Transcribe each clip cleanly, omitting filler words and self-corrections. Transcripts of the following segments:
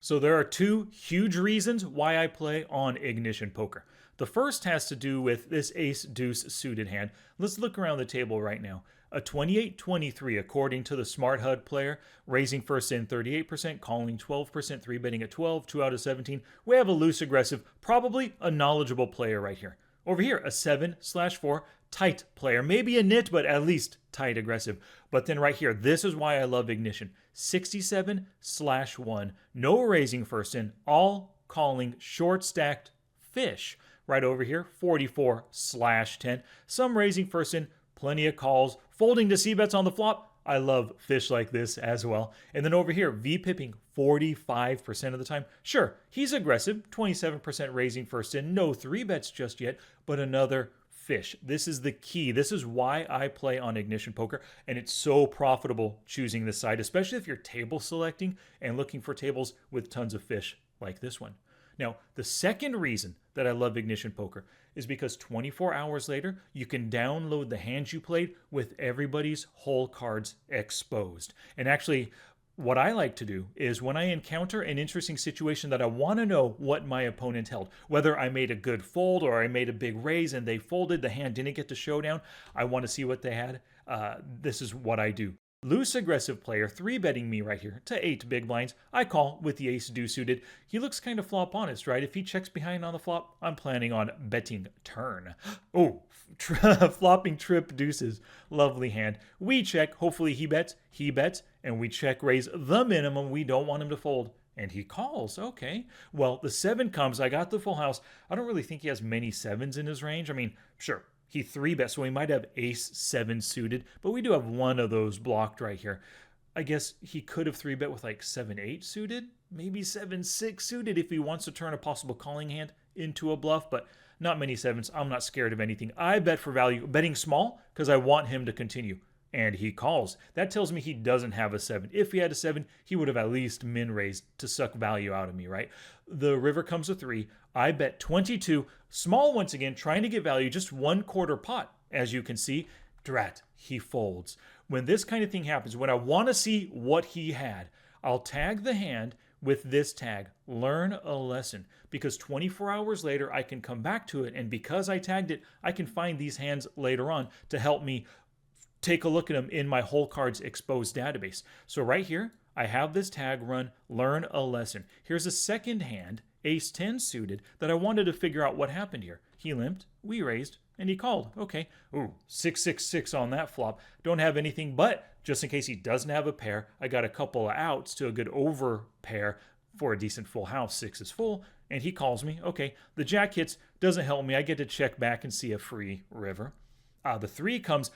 So there are two huge reasons why I play on Ignition Poker. The first has to do with this ace deuce suited hand. Let's look around the table right now. A 28-23 according to the Smart HUD player, raising first in 38%, calling 12%, 3-betting at 12, 2 out of 17. We have a loose aggressive, probably a knowledgeable player right here. Over here, a 7/4 tight player. Maybe a nit, but at least tight aggressive. But then right here, this is why I love Ignition. 67/1. No raising first in, all calling short stacked fish. Right over here, 44/10. Some raising first in, plenty of calls, folding to c-bets on the flop. I love fish like this as well. And then over here, V-pipping 45% of the time. Sure, he's aggressive, 27% raising first in, no 3-bets just yet, but another fish. This is the key. This is why I play on Ignition Poker, and it's so profitable choosing this side, especially if you're table selecting and looking for tables with tons of fish like this one. Now, the second reason that I love Ignition Poker is because 24 hours later, you can download the hands you played with everybody's hole cards exposed. And actually, what I like to do is when I encounter an interesting situation that I want to know what my opponent held, whether I made a good fold or I made a big raise and they folded, the hand didn't get to showdown, I want to see what they had. This is what I do. Loose aggressive player 3-betting me right here to 8 big blinds. I call with the ace deuce suited. He looks kind of flop honest, right? If he checks behind on the flop, I'm planning on betting turn. Oh, flopping trip deuces. Lovely hand. We check. Hopefully he bets. He bets. And we check raise the minimum. We don't want him to fold. And he calls. Okay. Well, the 7 comes. I got the full house. I don't really think he has many 7s in his range. I mean, sure. He 3-bet, so he might have ace-7 suited, but we do have one of those blocked right here. I guess he could have 3-bet with like 7-8 suited, maybe 7-6 suited if he wants to turn a possible calling hand into a bluff, but not many 7s. I'm not scared of anything. I bet for value, betting small because I want him to continue. And he calls. That tells me he doesn't have a 7. If he had a 7, he would have at least min raised to suck value out of me, right? The river comes to 3. I bet 22. Small once again, trying to get value, just 1/4 pot. As you can see, drat, he folds. When this kind of thing happens, when I want to see what he had, I'll tag the hand with this tag, learn a lesson, because 24 hours later, I can come back to it. And because I tagged it, I can find these hands later on to help me take a look at them in my hole cards exposed database. So right here, I have this tag run, learn a lesson. Here's a second hand, ace 10 suited, that I wanted to figure out what happened here. He limped, we raised, and he called. Okay, ooh, 666 on that flop. Don't have anything, but just in case he doesn't have a pair, I got a couple of outs to a good over pair for a decent full house. 6 is full, and he calls me. Okay, the jack hits, doesn't help me. I get to check back and see a free river. The 3 comes,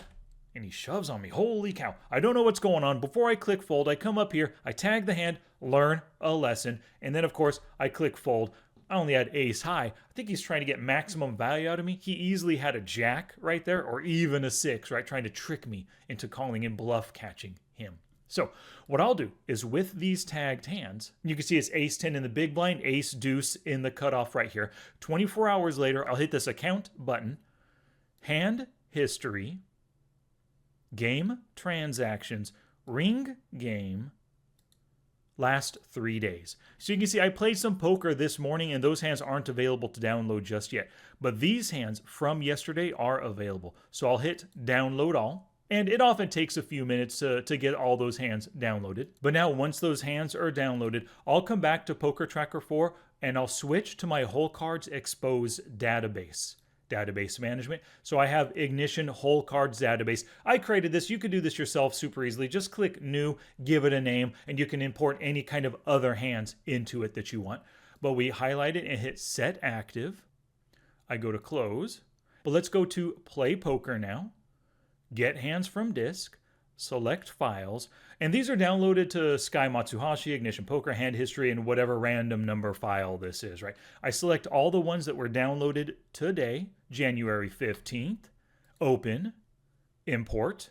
and he shoves on me. Holy cow. I don't know what's going on. Before I click fold, I come up here, I tag the hand, learn a lesson, and then, of course, I click fold. I only had ace high. I think he's trying to get maximum value out of me. He easily had a jack right there, or even a 6, right? Trying to trick me into calling and bluff catching him. So what I'll do is with these tagged hands, you can see it's ace 10 in the big blind, ace deuce in the cutoff right here. 24 hours later, I'll hit this account button, hand history, game transactions, ring game, last 3 days. So you can see I played some poker this morning and those hands aren't available to download just yet. But these hands from yesterday are available. So I'll hit download all. And it often takes a few minutes to get all those hands downloaded. But now once those hands are downloaded, I'll come back to Poker Tracker 4 and I'll switch to my hole cards exposed database management. So I have Ignition Hole Cards Database. I created this. You could do this yourself super easily. Just click New, give it a name, and you can import any kind of other hands into it that you want. But we highlight it and hit Set Active. I go to Close. But let's go to Play Poker now. Get hands from disk. Select files. And these are downloaded to Sky Matsuhashi, Ignition Poker, Hand History, and whatever random number file this is, right? I select all the ones that were downloaded today, January 15th, open, import,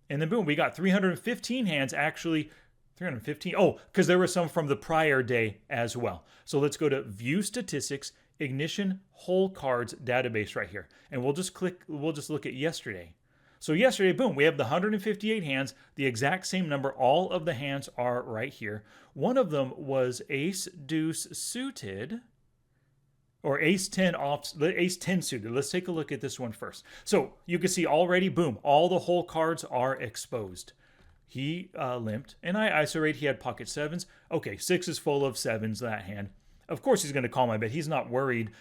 and then boom, we got 315 hands, actually 315. Oh, because there were some from the prior day as well. So let's go to View Statistics, Ignition Hole Cards Database right here. And we'll just look at yesterday. So yesterday, boom, we have the 158 hands, the exact same number. All of the hands are right here. One of them was ace deuce suited, or ace 10 off, ace 10 suited. Let's take a look at this one first. So you can see already, boom, all the whole cards are exposed. He limped, and I isolate. He had pocket sevens. Okay, 6 is full of sevens, that hand. Of course he's going to call my bet. He's not worried.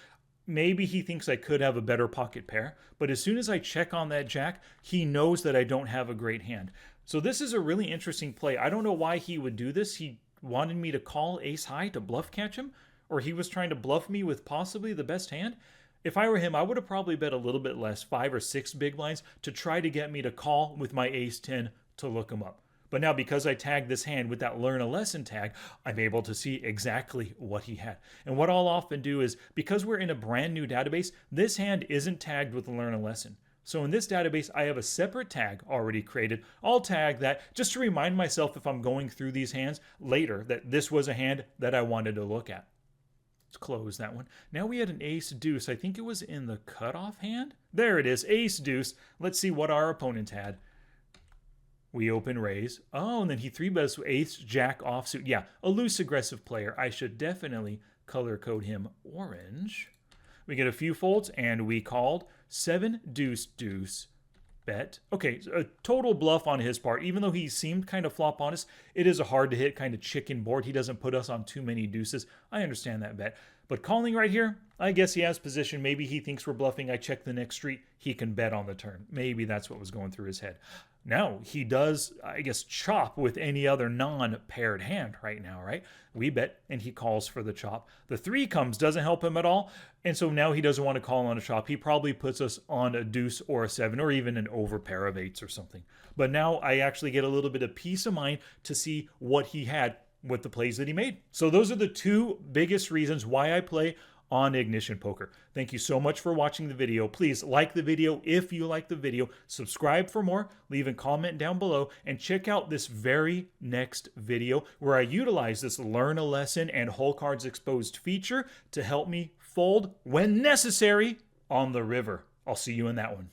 Maybe he thinks I could have a better pocket pair, but as soon as I check on that jack, he knows that I don't have a great hand. So this is a really interesting play. I don't know why he would do this. He wanted me to call ace high to bluff catch him, or he was trying to bluff me with possibly the best hand. If I were him, I would have probably bet a little bit less, 5 or 6 big blinds, to try to get me to call with my ace 10 to look him up. But now, because I tagged this hand with that learn a lesson tag, I'm able to see exactly what he had. And what I'll often do is, because we're in a brand new database, this hand isn't tagged with learn a lesson. So in this database, I have a separate tag already created. I'll tag that just to remind myself, if I'm going through these hands later, that this was a hand that I wanted to look at. Let's close that one. Now we had an ace deuce. I think it was in the cutoff hand. There it is, ace deuce. Let's see what our opponent had. We open raise. Oh, and then he 3-bets ace jack offsuit. Yeah, a loose aggressive player. I should definitely color code him orange. We get a few folds, and we called 7 deuce deuce bet. Okay, so a total bluff on his part. Even though he seemed kind of flop honest, it is a hard to hit kind of chicken board. He doesn't put us on too many deuces. I understand that bet. But calling right here, I guess he has position. Maybe he thinks we're bluffing. I check the next street. He can bet on the turn. Maybe that's what was going through his head. Now, he does, I guess, chop with any other non-paired hand right now, right? We bet, and he calls for the chop. The 3 comes, doesn't help him at all, and so now he doesn't want to call on a chop. He probably puts us on a deuce or a 7, or even an over pair of 8s or something. But now I actually get a little bit of peace of mind to see what he had with the plays that he made. So those are the 2 biggest reasons why I play on Ignition Poker. Thank you so much for watching the video. Please like the video if you like the video, subscribe for more, leave a comment down below, and check out this very next video where I utilize this learn a lesson and whole cards exposed feature to help me fold when necessary on the river. I'll see you in that one.